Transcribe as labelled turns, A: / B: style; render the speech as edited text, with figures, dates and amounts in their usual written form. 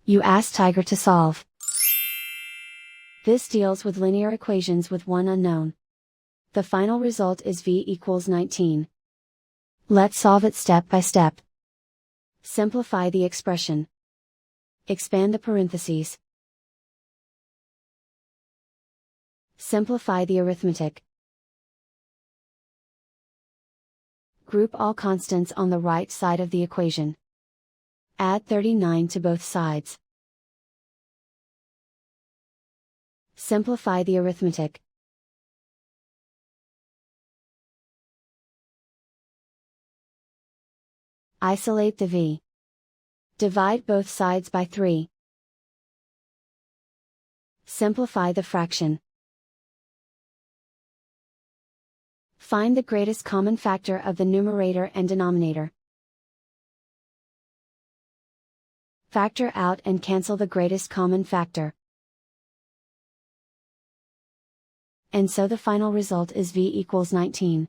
A: You ask Tiger to solve. This deals with linear equations with one unknown. The final result is v equals 19. Let's solve it step by step. Simplify the expression. Expand the parentheses. Simplify the arithmetic. Group all constants on the right side of the equation. Add 39 to both sides. Simplify the arithmetic. Isolate the v. Divide both sides by 3. Simplify the fraction. Find the greatest common factor of the numerator and denominator. Factor out and cancel the greatest common factor. And so the final result is v equals 19.